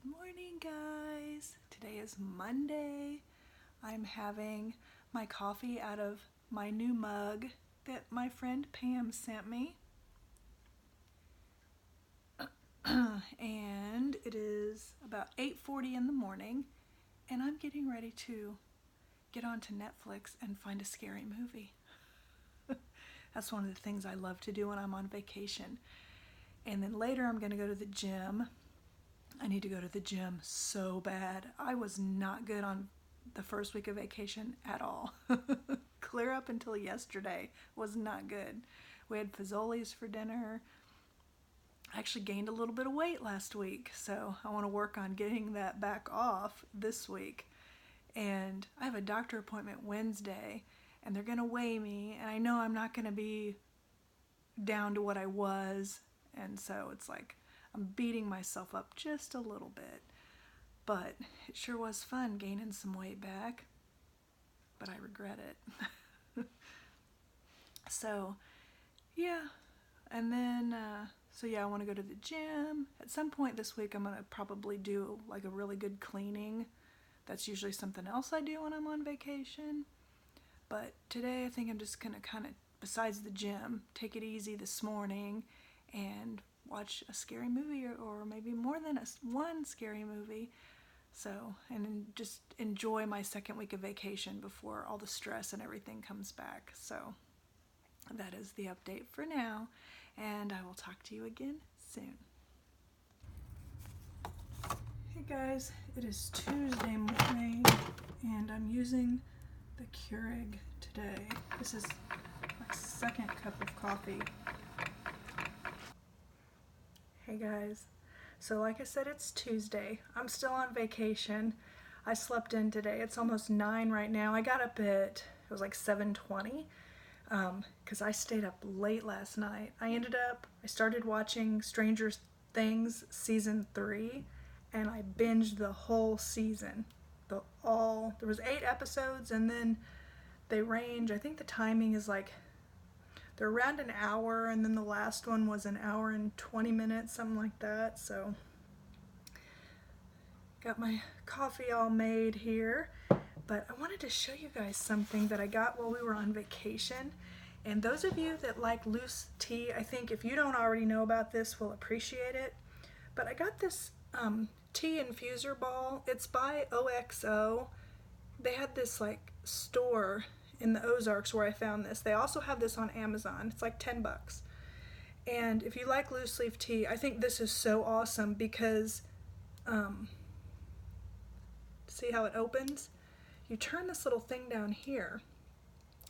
Good morning, guys. Today is Monday. I'm having my coffee out of my new mug that my friend Pam sent me. And it is about 8:40 in the morning, and I'm getting ready to get onto Netflix and find a scary movie. That's one of the things I love to do when I'm on vacation. And then later I'm going to go to the gym. I need to go to the gym so bad. I was not good on the first week of vacation at all. Clear up until yesterday was not good. We had Fazoli's for dinner. I actually gained a little bit of weight last week, so I want to work on getting that back off this week. And I have a doctor appointment Wednesday, and they're going to weigh me, and I know I'm not going to be down to what I was, and so it's like I'm beating myself up just a little bit. But it sure was fun gaining some weight back, but I regret it. So yeah, and then I want to go to the gym. At some point this week I'm going to probably do like a really good cleaning. That's usually something else I do when I'm on vacation. But today I think I'm just going to kind of, besides the gym, take it easy this morning and watch a scary movie or maybe more than one scary movie. So, and then just enjoy my second week of vacation before all the stress and everything comes back. So that is the update for now, and I will talk to you again soon. Hey guys, it is Tuesday morning, and I'm using the Keurig today. This is my second cup of coffee. Hey guys, so like I said, it's Tuesday. I'm still on vacation. I slept in today. It's almost 9 right now. I got up it was like 7:20 because I stayed up late last night. I started watching Stranger Things season 3, and I binged the whole season. There was 8 episodes, and then they range. I think the timing is like they're around an hour, and then the last one was an hour and 20 minutes, something like that. So got my coffee all made here, but I wanted to show you guys something that I got while we were on vacation. And those of you that like loose tea, I think if you don't already know about this, will appreciate it. But I got this tea infuser ball. It's by OXO. They had this like store in the Ozarks where I found this. They also have this on Amazon. It's like $10. And if you like loose leaf tea, I think this is so awesome because see how it opens? You turn this little thing down here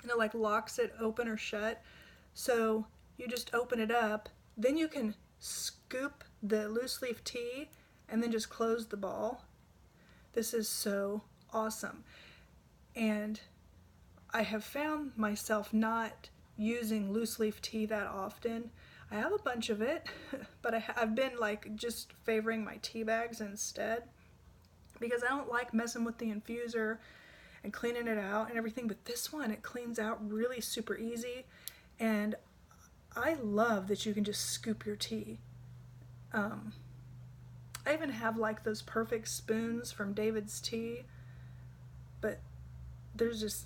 and it like locks it open or shut. So you just open it up, then you can scoop the loose leaf tea and then just close the ball. This is so awesome. And I have found myself not using loose leaf tea that often. I have a bunch of it, but I've been like just favoring my tea bags instead because I don't like messing with the infuser and cleaning it out and everything. But this one, it cleans out really super easy, and I love that you can just scoop your tea. I even have like those perfect spoons from David's Tea, but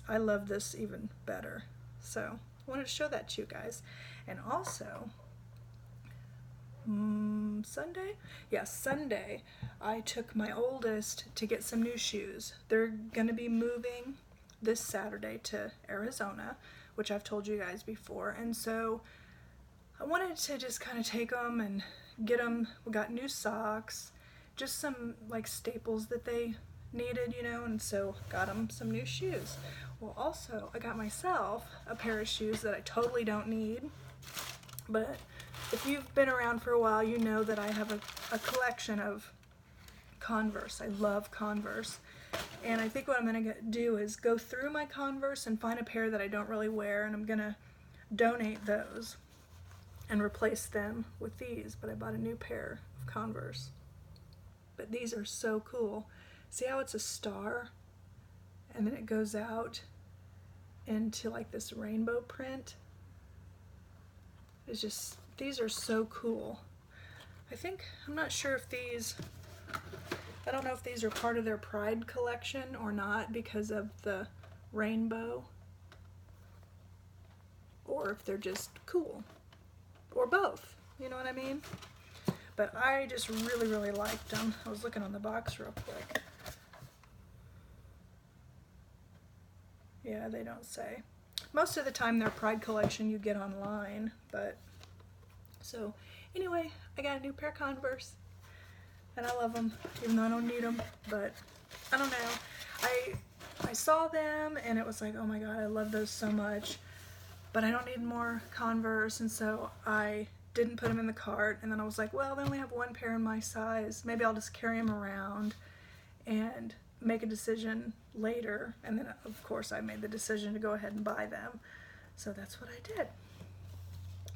I love this even better. So I wanted to show that to you guys. And also, Sunday, I took my oldest to get some new shoes. They're going to be moving this Saturday to Arizona, which I've told you guys before. And so I wanted to just kind of take them and get them. We got new socks, just some like staples that they needed, and so got them some new shoes. Well, also I got myself a pair of shoes that I totally don't need, but if you've been around for a while, you know that I have a collection of Converse. I love Converse, and I think what I'm going to do is go through my Converse and find a pair that I don't really wear, and I'm going to donate those and replace them with these. But I bought a new pair of Converse, but these are so cool. See how it's a star and then it goes out into like this rainbow print? These are so cool. I'm not sure if these I don't know if these are part of their Pride collection or not because of the rainbow, or if they're just cool, or both, you know what I mean? But I just really, really liked them. I was looking on the box real quick. Yeah, they don't say. Most of the time their Pride collection you get online, but so anyway, I got a new pair of Converse and I love them, even though I don't need them, but I don't know. I saw them and it was like, oh my god, I love those so much, but I don't need more Converse, and so I didn't put them in the cart, and then I was like, well, they only have one pair in my size, maybe I'll just carry them around and make a decision later. And then of course I made the decision to go ahead and buy them, so that's what I did.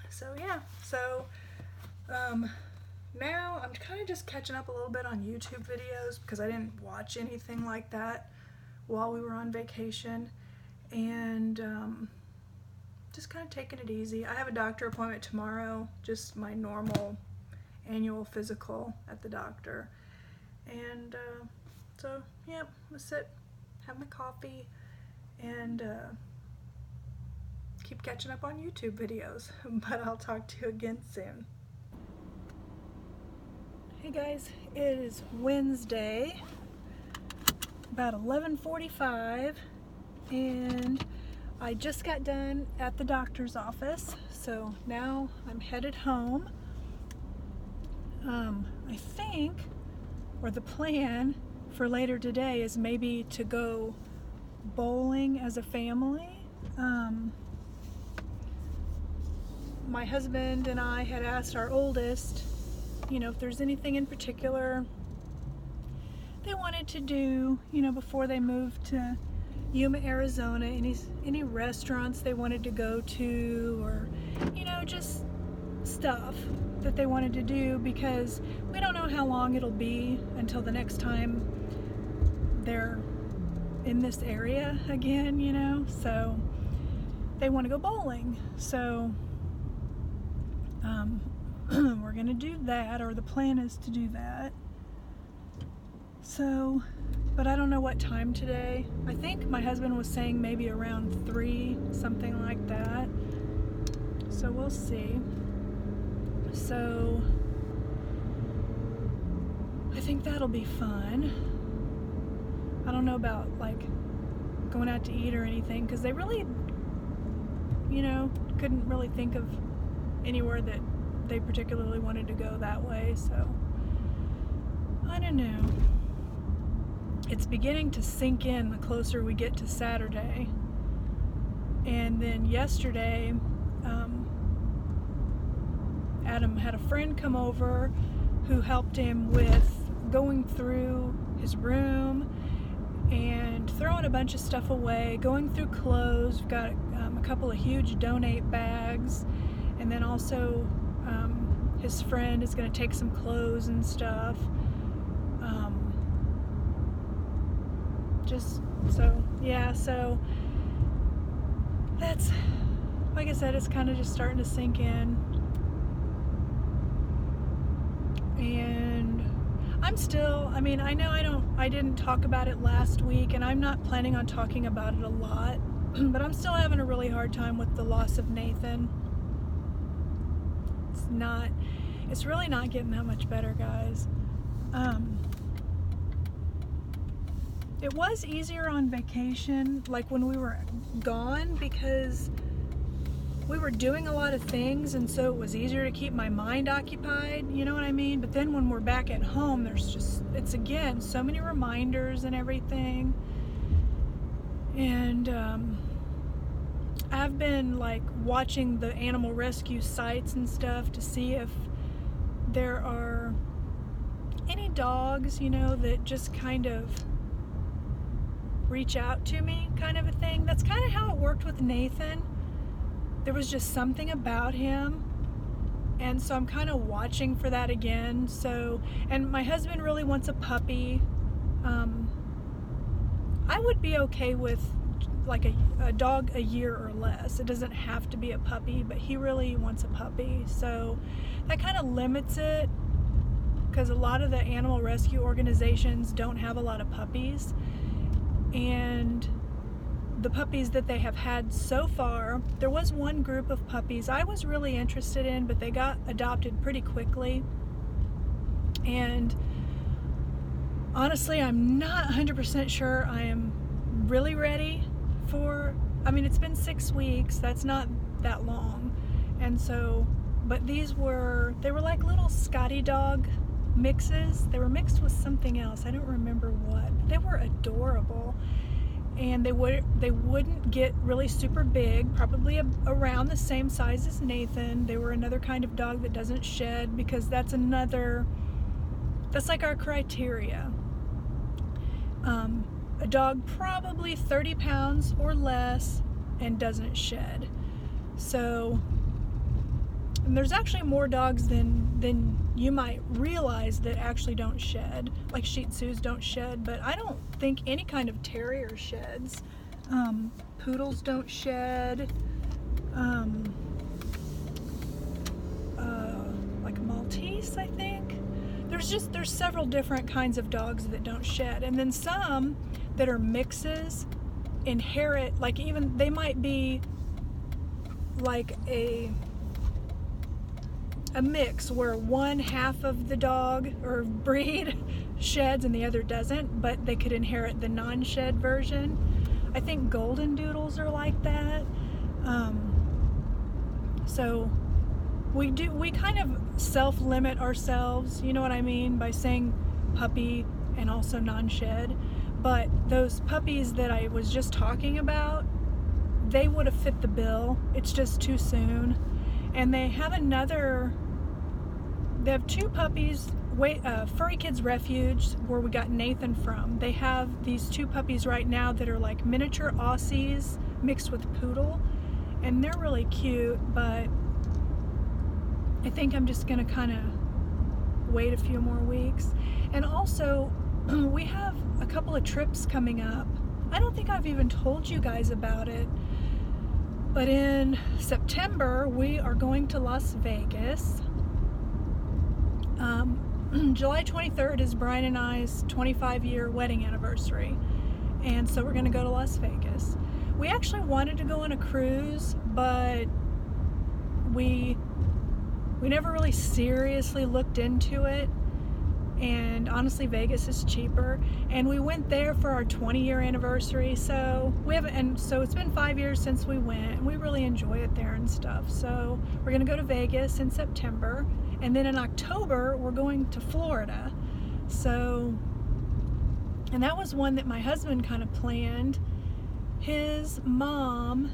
So yeah, so now I'm kind of just catching up a little bit on YouTube videos because I didn't watch anything like that while we were on vacation, and just kind of taking it easy. I have a doctor appointment tomorrow, just my normal annual physical at the doctor, and so yeah, I'm gonna sit, have my coffee, and keep catching up on YouTube videos. But I'll talk to you again soon. Hey guys, it is Wednesday, about 11:45, and I just got done at the doctor's office, so now I'm headed home. I think, or the plan for later today is maybe to go bowling as a family. My husband and I had asked our oldest, you know, if there's anything in particular they wanted to do, you know, before they moved to Yuma, Arizona, any restaurants they wanted to go to, or, you know, just stuff that they wanted to do, because we don't know how long it'll be until the next time they're in this area again, you know, so they want to go bowling. So we're gonna do that, or the plan is to do that. So, but I don't know what time today. I think my husband was saying maybe around 3, something like that. So we'll see. So I think that'll be fun. I don't know about like going out to eat or anything, because they really, you know, couldn't really think of anywhere that they particularly wanted to go that way. So I don't know. It's beginning to sink in the closer we get to Saturday. And then yesterday, Adam had a friend come over who helped him with going through his room and throwing a bunch of stuff away, going through clothes. We've got a couple of huge donate bags, and then also his friend is going to take some clothes and stuff. Just so, yeah, so that's, like I said, it's kind of just starting to sink in. And I'm still, I mean, I know I didn't talk about it last week, and I'm not planning on talking about it a lot, but I'm still having a really hard time with the loss of Nathan. It's really not getting that much better, guys. It was easier on vacation, like when we were gone, because we were doing a lot of things, and so it was easier to keep my mind occupied, you know what I mean? But then when we're back at home, there's just, it's again, so many reminders and everything. And I've been like watching the animal rescue sites and stuff to see if there are any dogs, you know, that just kind of reach out to me, kind of a thing. That's kind of how it worked with Nathan. There was just something about him, and so I'm kind of watching for that again. So, and my husband really wants a puppy. I would be okay with like a dog a year or less. It doesn't have to be a puppy, but he really wants a puppy, so that kind of limits it, because a lot of the animal rescue organizations don't have a lot of puppies, and the puppies that they have had so far, there was one group of puppies I was really interested in, but they got adopted pretty quickly. And honestly, I'm not 100% sure I am really ready for, I mean, it's been 6 weeks, that's not that long. And so, but they were like little Scotty dog mixes. They were mixed with something else, I don't remember what, but they were adorable. And they wouldn't get really super big, probably around the same size as Nathan. They were another kind of dog that doesn't shed, because that's like our criteria. A dog probably 30 pounds or less and doesn't shed. So, and there's actually more dogs than you might realize that actually don't shed. Like Shih Tzus don't shed, but I don't think any kind of terrier sheds. Poodles don't shed. Like Maltese, I think. There's several different kinds of dogs that don't shed, and then some that are mixes inherit, like even they might be like a mix where one half of the dog or breed sheds and the other doesn't, but they could inherit the non-shed version. I think golden doodles are like that. So we kind of self-limit ourselves, you know what I mean, by saying puppy and also non-shed. But those puppies that I was just talking about, they would have fit the bill. It's just too soon. And they have two puppies, Furry Kids Refuge, where we got Nathan from. They have these 2 puppies right now that are like miniature Aussies mixed with poodle, and they're really cute, but I think I'm just gonna kind of wait a few more weeks. And also, we have a couple of trips coming up. I don't think I've even told you guys about it, but in September we are going to Las Vegas. July 23rd is Brian and I's 25-year wedding anniversary, and so we're going to go to Las Vegas. We actually wanted to go on a cruise, but we never really seriously looked into it, and honestly Vegas is cheaper, and we went there for our 20-year anniversary, so so it's been 5 years since we went, and we really enjoy it there and stuff. So we're going to go to Vegas in September, and then in October we're going to Florida. So, and that was one that my husband kind of planned. His mom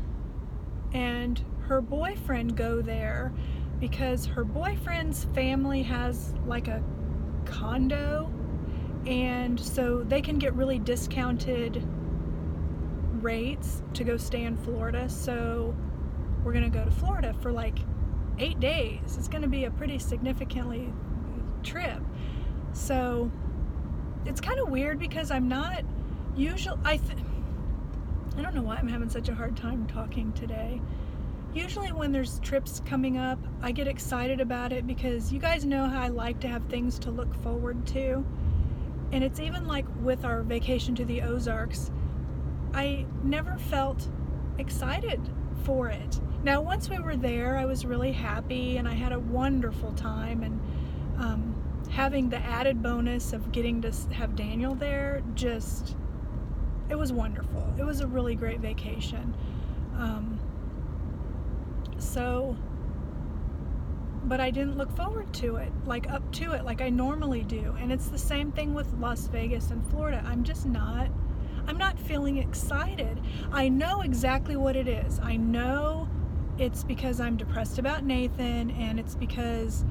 and her boyfriend go there because her boyfriend's family has like a condo, and so they can get really discounted rates to go stay in Florida. So we're gonna go to Florida for like 8 days. It's gonna be a pretty significantly trip. So it's kind of weird because I'm not usually, I don't know why I'm having such a hard time talking today. Usually when there's trips coming up, I get excited about it because you guys know how I like to have things to look forward to. And it's even like with our vacation to the Ozarks, I never felt excited for it. Now, once we were there, I was really happy and I had a wonderful time, and having the added bonus of getting to have Daniel there, it was wonderful. It was a really great vacation. But I didn't look forward to it, like up to it, like I normally do. And it's the same thing with Las Vegas and Florida. I'm not feeling excited. I know exactly what it is. I know it's because I'm depressed about Nathan, and it's because,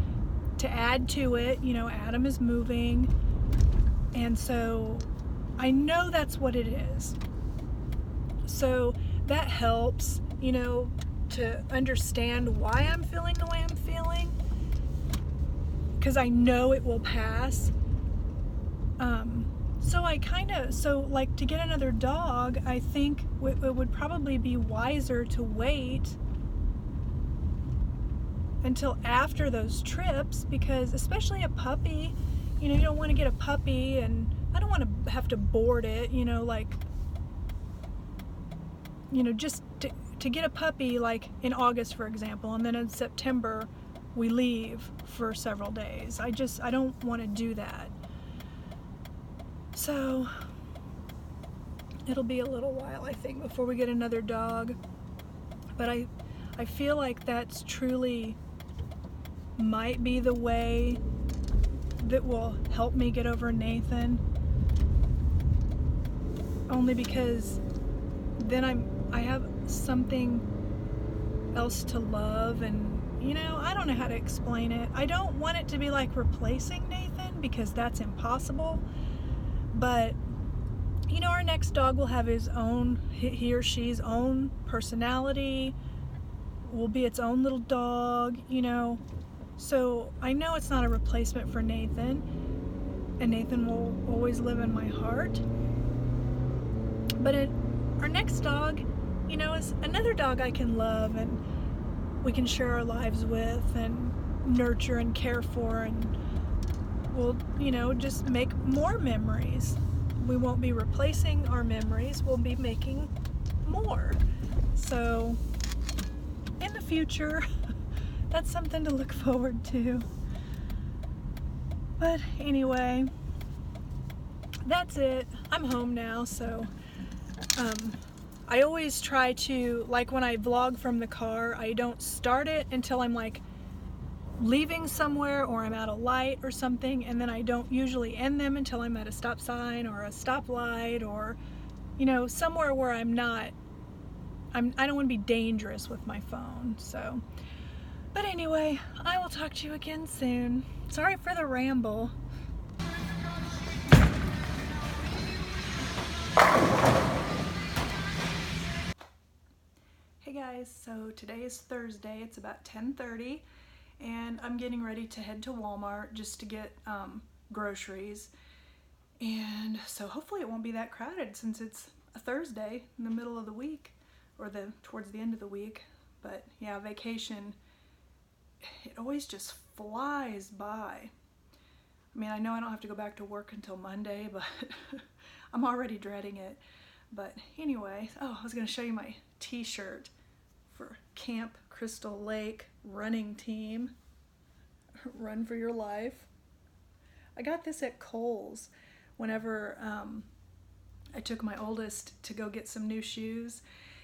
to add to it, you know, Adam is moving. And so I know that's what it is. So that helps, you know, to understand why I'm feeling the way I'm feeling, because I know it will pass. So like to get another dog, I think it would probably be wiser to wait until after those trips, because especially a puppy, you don't want to get a puppy, and I don't want to have to board it, like, just to get a puppy like in August, for example, and then in September we leave for several days. I don't want to do that. So it'll be a little while, I think, before we get another dog. But I feel like that's truly might be the way that will help me get over Nathan. Only because then I have something else to love, and I don't know how to explain it. I don't want it to be like replacing Nathan, because that's impossible. But our next dog will have his own, he or she's own personality, will be its own little dog, so I know it's not a replacement for Nathan, and Nathan will always live in my heart. But our next dog, is another dog I can love, and we can share our lives with, and nurture and care for, and we'll, just make more memories. We won't be replacing our memories, we'll be making more. So in the future, that's something to look forward to. But anyway, that's it. I'm home now, so I always try to, like when I vlog from the car, I don't start it until I'm like leaving somewhere or I'm at a light or something, and then I don't usually end them until I'm at a stop sign or a stoplight, or somewhere where I don't want to be dangerous with my phone. So, but anyway, I will talk to you again soon. Sorry for the ramble. Hey guys, so today is Thursday. It's about 10:30, and I'm getting ready to head to Walmart just to get groceries. And so hopefully it won't be that crowded, since it's a Thursday in the middle of the week, or towards the end of the week. But yeah, vacation, it always just flies by. I mean, I know I don't have to go back to work until Monday, but I'm already dreading it. But anyway, I was going to show you my t-shirt for Camp Crystal Lake running team. Run for your life. I got this at Kohl's whenever I took my oldest to go get some new shoes.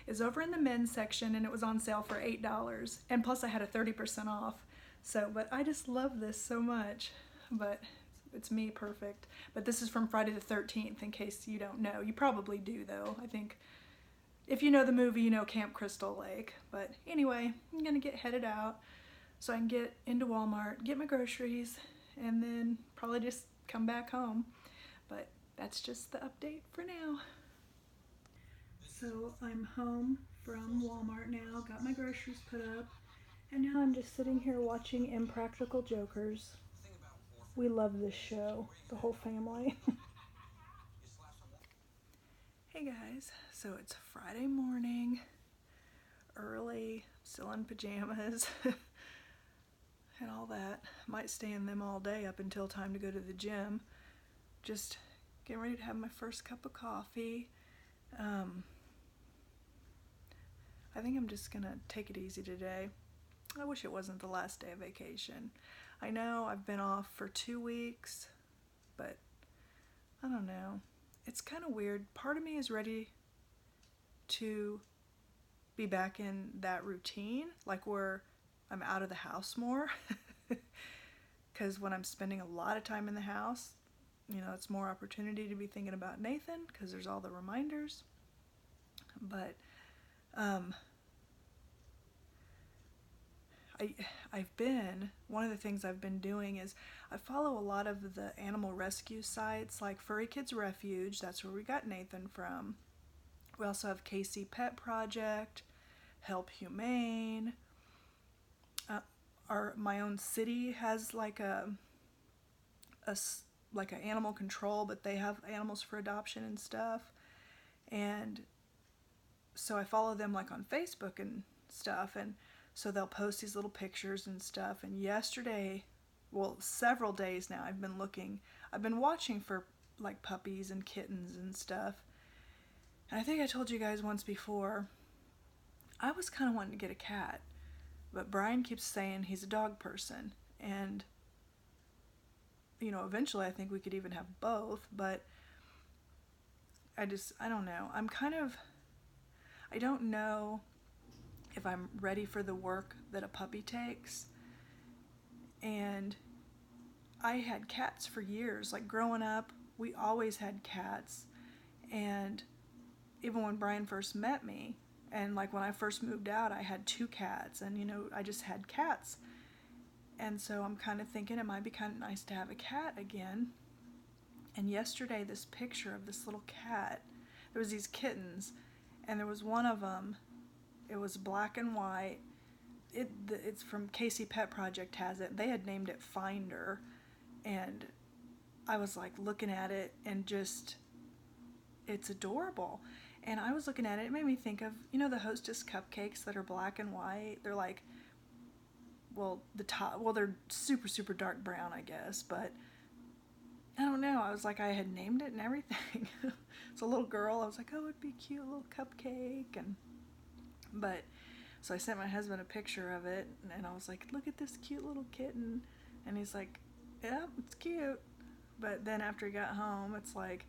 It's over in the men's section, and it was on sale for $8, and plus I had a 30% off. So, but I just love this so much. But it's me, perfect. But this is from Friday the 13th, in case you don't know. You probably do, though. I think if you know the movie, you know Camp Crystal Lake. But anyway, I'm gonna get headed out so I can get into Walmart, get my groceries, and then probably just come back home. But that's just the update for now. So I'm home from Walmart now, got my groceries put up, and now I'm just sitting here watching Impractical Jokers. We love this show, the whole family. Hey guys, so it's Friday morning, early, still in pajamas, and all that. Might stay in them all day up until time to go to the gym. Just getting ready to have my first cup of coffee. I think I'm just gonna take it easy today. I wish it wasn't the last day of vacation. I know I've been off for 2 weeks, but I don't know. It's kind of weird. Part of me is ready to be back in that routine, like where I'm out of the house more. Because when I'm spending a lot of time in the house, it's more opportunity to be thinking about Nathan, because there's all the reminders. But one of the things I've been doing is I follow a lot of the animal rescue sites, like Furry Kids Refuge. That's where we got Nathan from. We also have KC Pet Project, Help Humane. My own city has like a animal control, but they have animals for adoption and stuff. And so I follow them like on Facebook and stuff, and so they'll post these little pictures and stuff. And yesterday well, several days now I've been looking. I've been watching for like puppies and kittens and stuff. And I think I told you guys once before, I was kind of wanting to get a cat, but Brian keeps saying he's a dog person. And, you know, eventually I think we could even have both, but I don't know. I don't know if I'm ready for the work that a puppy takes. And I had cats for years. Like growing up, we always had cats. And even when Brian first met me, and like when I first moved out, I had 2 cats, and you know, I just had cats. And so I'm kind of thinking it might be kind of nice to have a cat again. And yesterday, this picture of this little cat, there was these kittens, and there was one of them, it was black and white. It's from Casey Pet Project has it. They had named it Finder, and I was like looking at it and just, it's adorable. And I was looking at it, it made me think of, you know, the Hostess cupcakes that are black and white. They're like, well, they're super, super dark brown, I guess, but I don't know. I was like, I had named it and everything. It's a little girl. I was like, oh, it'd be a cute little cupcake. But so I sent my husband a picture of it, and I was like, look at this cute little kitten. And he's like, yeah, it's cute. But then after he got home, it's like,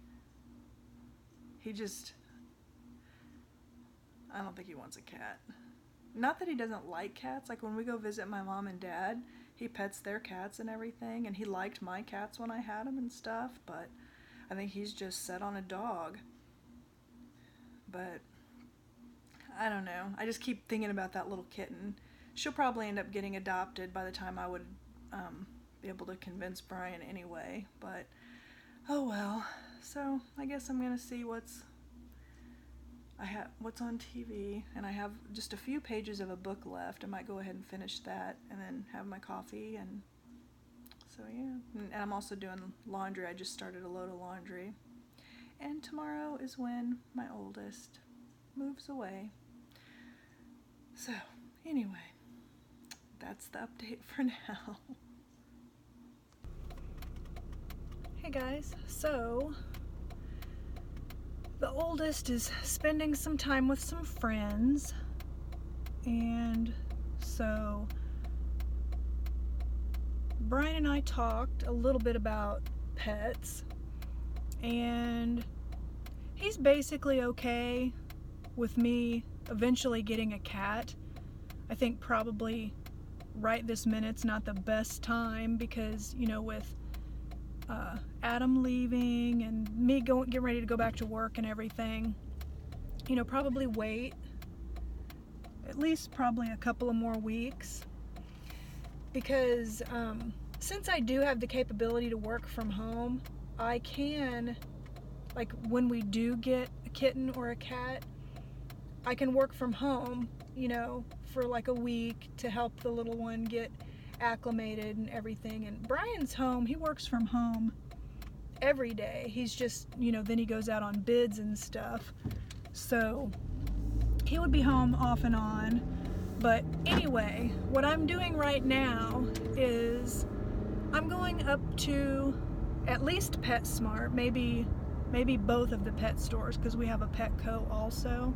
I don't think he wants a cat. Not that he doesn't like cats. Like when we go visit my mom and dad, he pets their cats and everything, and he liked my cats when I had them and stuff, but I think he's just set on a dog. But I don't know. I just keep thinking about that little kitten. She'll probably end up getting adopted by the time I would be able to convince Brian anyway, but oh well. So I guess I'm gonna see what's on TV, and I have just a few pages of a book left. I might go ahead and finish that and then have my coffee, and so yeah. And I'm also doing laundry. I just started a load of laundry. And tomorrow is when my oldest moves away. So, anyway, that's the update for now. Hey guys, so the oldest is spending some time with some friends, and so Brian and I talked a little bit about pets, and he's basically okay with me eventually getting a cat. I think probably right this minute's not the best time because, you know, with Adam leaving and me getting ready to go back to work and everything, you know, probably wait at least probably a couple of more weeks, because since I do have the capability to work from home, I can, like when we do get a kitten or a cat, I can work from home, you know, for like a week to help the little one get acclimated and everything. And Brian's home, he works from home every day. He's just, you know, then he goes out on bids and stuff. So he would be home off and on. But anyway, what I'm doing right now is I'm going up to at least PetSmart, maybe both of the pet stores, because we have a Petco also.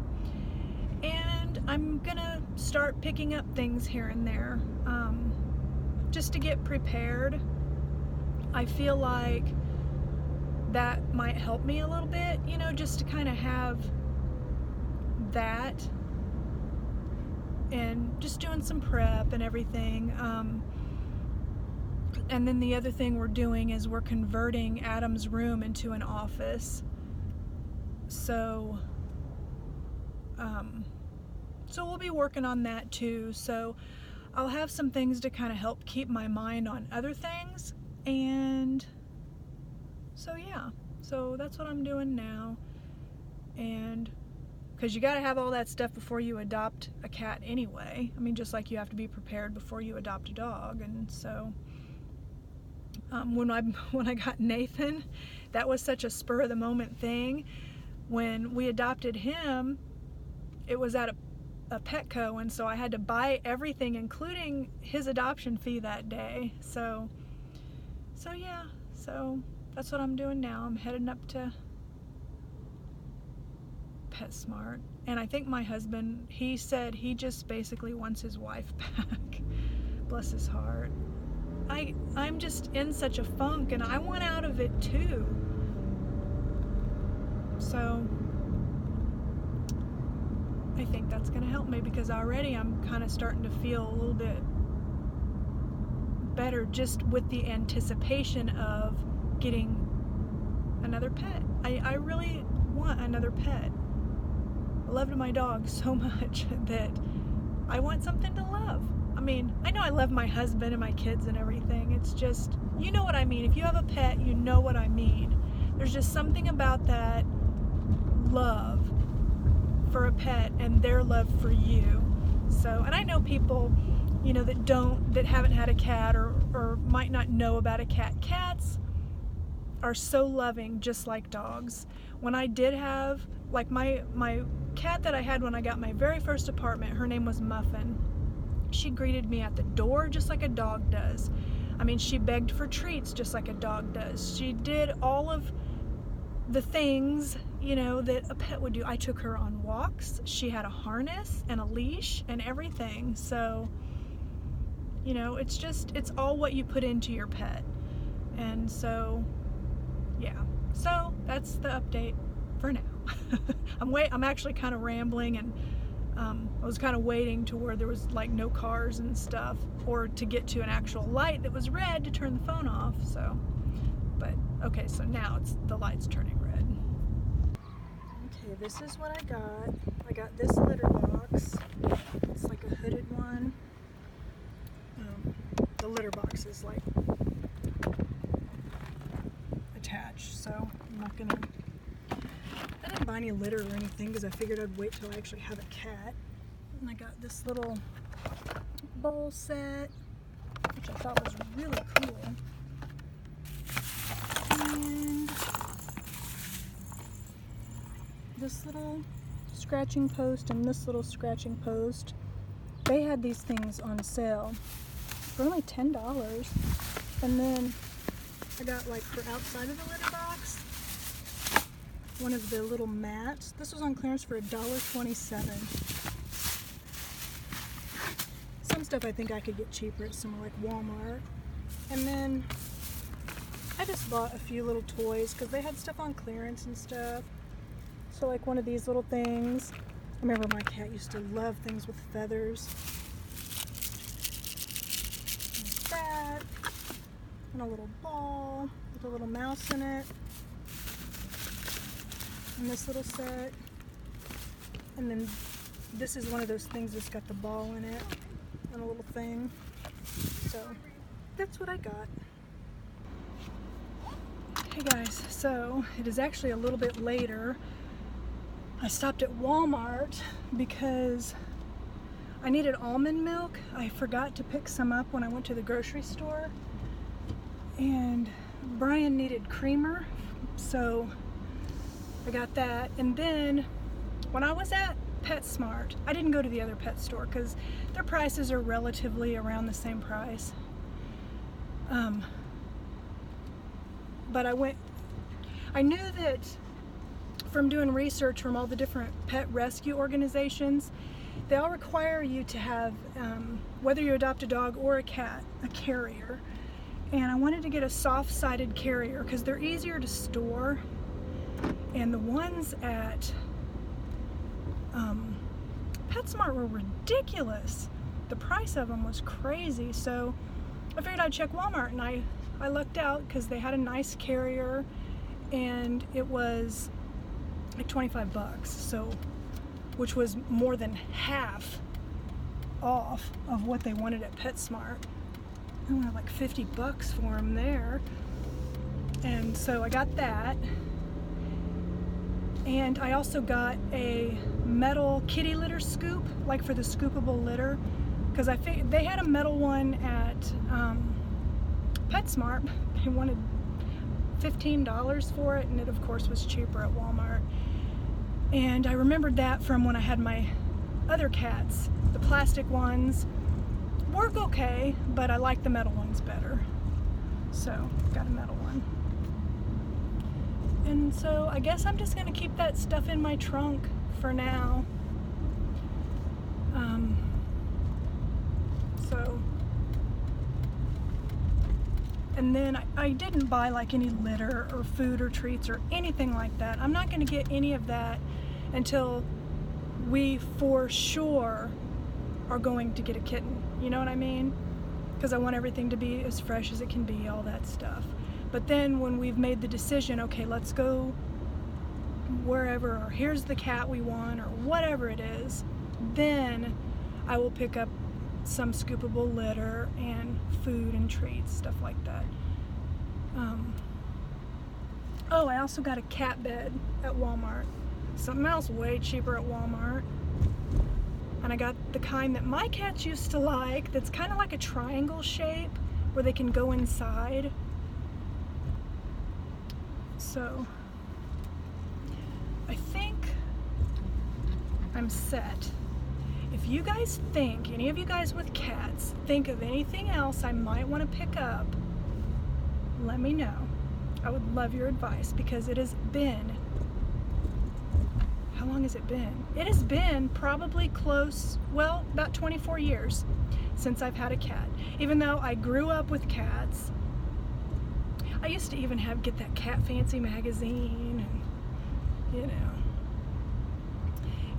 And I'm gonna start picking up things here and there, just to get prepared. I feel like that might help me a little bit, you know, just to kind of have that, and just doing some prep and everything. And then the other thing we're doing is we're converting Adam's room into an office. So we'll be working on that too. So I'll have some things to kind of help keep my mind on other things. And so yeah, so that's what I'm doing now. And because you got to have all that stuff before you adopt a cat anyway. I mean, just like you have to be prepared before you adopt a dog. And so when I got Nathan, that was such a spur of the moment thing. When we adopted him, it was at a Petco, and so I had to buy everything, including his adoption fee that day. So So yeah, so that's what I'm doing now. I'm heading up to PetSmart, and I think my husband, he said he just basically wants his wife back. Bless his heart. I'm just in such a funk, and I want out of it too. So I think that's gonna help me, because already I'm kind of starting to feel a little bit better just with the anticipation of getting another pet. I really want another pet. I loved my dog so much that I want something to love. I mean, I know I love my husband and my kids and everything. It's just, you know what I mean. If you have a pet, you know what I mean. There's just something about that love for a pet and their love for you. So, and I know people, you know, that haven't had a cat or might not know about a cat. Cats are so loving, just like dogs. When I did have, like my cat that I had when I got my very first apartment, her name was Muffin. She greeted me at the door just like a dog does. I mean, she begged for treats just like a dog does. She did all of the things, you know, that a pet would do. I took her on walks. She had a harness and a leash and everything. So, you know, it's all what you put into your pet. And so, yeah. So that's the update for now. I'm actually kind of rambling, and I was kind of waiting to where there was like no cars and stuff, or to get to an actual light that was red to turn the phone off. So, but okay, so now the light's turning red. Okay, this is what I got. I got this litter box. It's like a hooded one. The litter box is like attached, so I'm not gonna. I didn't buy any litter or anything because I figured I'd wait till I actually have a cat. And I got this little bowl set, which I thought was really cool. And this little scratching post and this little scratching post. They had these things on sale for only $10. And then I got, like, for outside of the litter box, one of the little mats. This was on clearance for $1.27. Some stuff I think I could get cheaper at somewhere like Walmart. And then I just bought a few little toys because they had stuff on clearance and stuff. So like one of these little things. I remember my cat used to love things with feathers. Like that. And a little ball with a little mouse in it. And this little set. And then this is one of those things that's got the ball in it and a little thing. So that's what I got. Hey guys, so it is actually a little bit later. I stopped at Walmart because I needed almond milk. I forgot to pick some up when I went to the grocery store. And Brian needed creamer, so I got that. And then when I was at PetSmart, I didn't go to the other pet store because their prices are relatively around the same price. But I knew that from doing research from all the different pet rescue organizations, they all require you to have, whether you adopt a dog or a cat, a carrier. And I wanted to get a soft-sided carrier because they're easier to store. And the ones at PetSmart were ridiculous. The price of them was crazy. So I figured I'd check Walmart, and I lucked out because they had a nice carrier, and it was like 25 bucks, so which was more than half off of what they wanted at PetSmart. I wanted like 50 bucks for them there. And so I got that. And I also got a metal kitty litter scoop, like for the scoopable litter, because they had a metal one at PetSmart. They wanted $15 for it, and it of course was cheaper at Walmart. And I remembered that from when I had my other cats. The plastic ones work okay, but I like the metal ones better. So, got a metal one. And so I guess I'm just gonna keep that stuff in my trunk for now. So, and then I didn't buy like any litter or food or treats or anything like that. I'm not gonna get any of that until we for sure are going to get a kitten. You know what I mean? Because I want everything to be as fresh as it can be, all that stuff. But then when we've made the decision, okay, let's go wherever, or here's the cat we want, or whatever it is, then I will pick up some scoopable litter and food and treats, stuff like that. Oh, I also got a cat bed at Walmart. Something else way cheaper at Walmart. And I got the kind that my cats used to like, that's kind of like a triangle shape where they can go inside. So I think I'm set. If you guys think, any of you guys with cats, think of anything else I might want to pick up, let me know. I would love your advice, because it has been, how long has it been? It has been probably close, well, about 24 years since I've had a cat. Even though I grew up with cats, I used to even get that Cat Fancy magazine, and you know.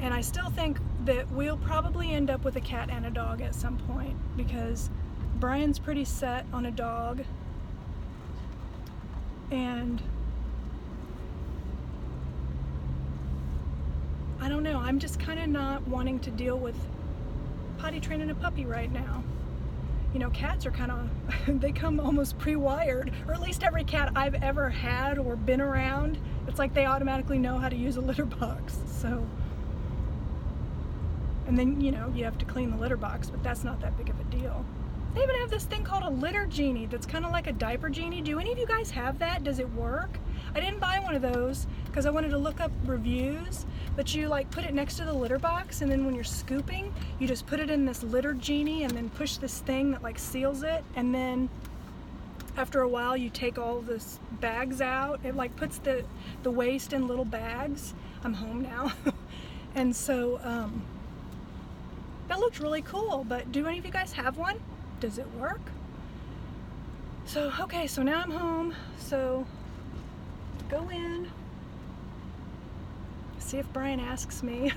And I still think that we'll probably end up with a cat and a dog at some point, because Brian's pretty set on a dog, and I don't know, I'm just kind of not wanting to deal with potty training a puppy right now. You know, cats are kind of, they come almost pre-wired, or at least every cat I've ever had or been around, it's like they automatically know how to use a litter box. So, and then, you know, you have to clean the litter box, but that's not that big of a deal. They even have this thing called a litter genie that's kind of like a diaper genie. Do any of you guys have that? Does it work? I didn't buy one of those because I wanted to look up reviews, but you like put it next to the litter box, and then when you're scooping, you just put it in this litter genie and then push this thing that like seals it, and then after a while you take all this bags out. It like puts the waste in little bags. I'm home now. And so that looked really cool, but do any of you guys have one? Does it work? So, okay, so now I'm home, so go in, see if Brian asks me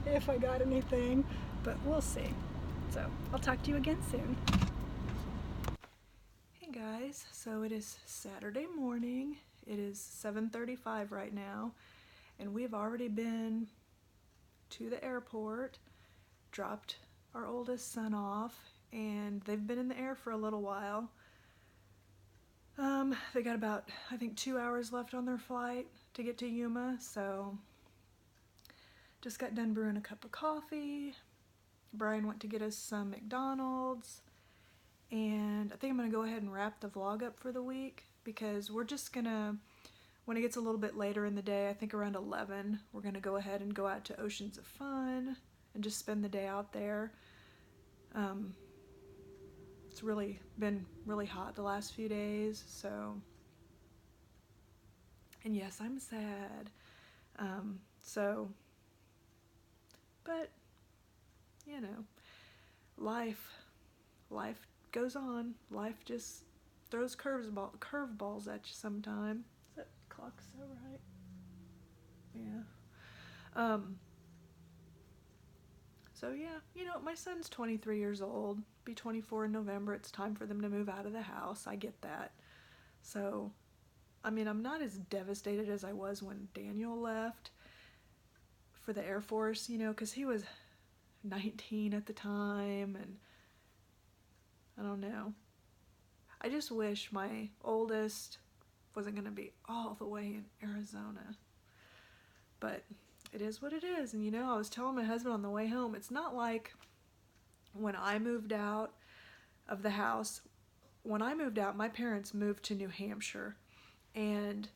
if I got anything, but we'll see. So, I'll talk to you again soon. Hey guys, so it is Saturday morning. It is 7:35 right now, and we've already been to the airport, dropped our oldest son off, and they've been in the air for a little while. They got about, I think, 2 hours left on their flight to get to Yuma, so just got done brewing a cup of coffee. Brian went to get us some McDonald's, and I think I'm gonna go ahead and wrap the vlog up for the week, because we're just gonna, when it gets a little bit later in the day, I think around 11, we're gonna go ahead and go out to Oceans of Fun and just spend the day out there. It's really been really hot the last few days, so, and yes, I'm sad. So, but, you know, life goes on. Life just throws curveballs at you sometime. That clock's so right. Yeah. So yeah, you know, my son's 23 years old, be 24 in November. It's time for them to move out of the house. I get that. So, I mean, I'm not as devastated as I was when Daniel left for the Air Force, you know, because he was 19 at the time, and I don't know. I just wish my oldest wasn't going to be all the way in Arizona. But it is what it is. And you know, I was telling my husband on the way home, it's not like when I moved out of the house. When I moved out, my parents moved to New Hampshire. And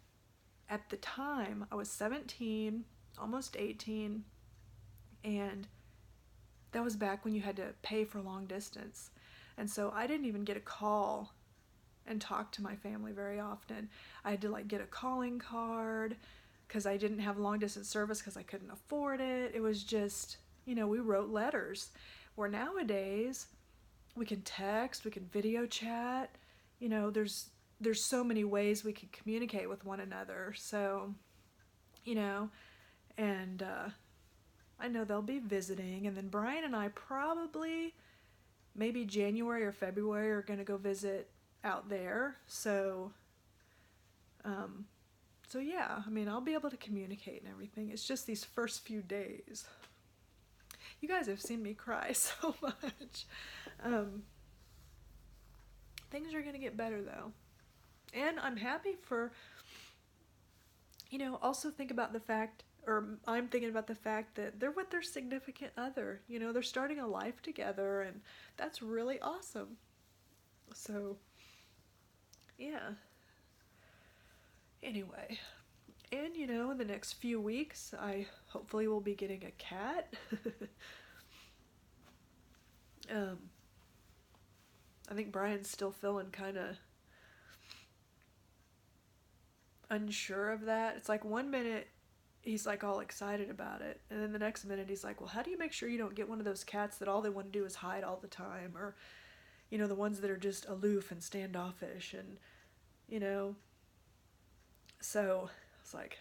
at the time, I was 17, almost 18. And that was back when you had to pay for long distance. And so I didn't even get a call and talk to my family very often. I had to like get a calling card because I didn't have long distance service because I couldn't afford it. It was just, we wrote letters. Where nowadays we can text, we can video chat. There's so many ways we can communicate with one another. So, and I know they'll be visiting, and then Brian and I probably maybe January or February are going to go visit out there. So yeah, I mean, I'll be able to communicate and everything. It's just these first few days. You guys have seen me cry so much. Things are going to get better though. And I'm happy for, also think about the fact, or I'm thinking about the fact that they're with their significant other. They're starting a life together, and that's really awesome. So, yeah. Anyway, and in the next few weeks, I hopefully will be getting a cat. I think Brian's still feeling kind of unsure of that. It's like one minute he's like all excited about it, and then the next minute he's like, well, how do you make sure you don't get one of those cats that all they want to do is hide all the time, or the ones that are just aloof and standoffish, and so it's like,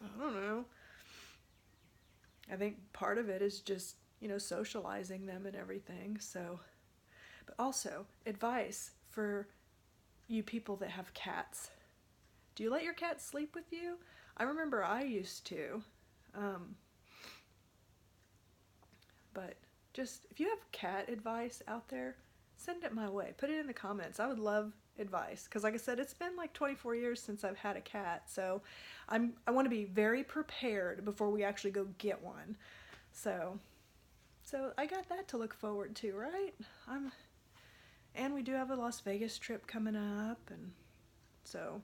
I don't know. I think part of it is just socializing them and everything. So, but also advice for you people that have cats. Do you let your cat sleep with you? I remember I used to. But just, if you have cat advice out there, send it my way. Put it in the comments. I would love advice. Because like I said, it's been like 24 years since I've had a cat. So I want to be very prepared before we actually go get one. So I got that to look forward to, right? And we do have a Las Vegas trip coming up, and so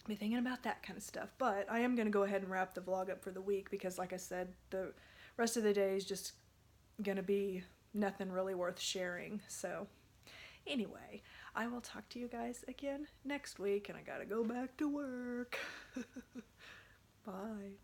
I'll be thinking about that kind of stuff. But I am going to go ahead and wrap the vlog up for the week because, like I said, the rest of the day is just going to be nothing really worth sharing. So anyway, I will talk to you guys again next week, and I got to go back to work. Bye.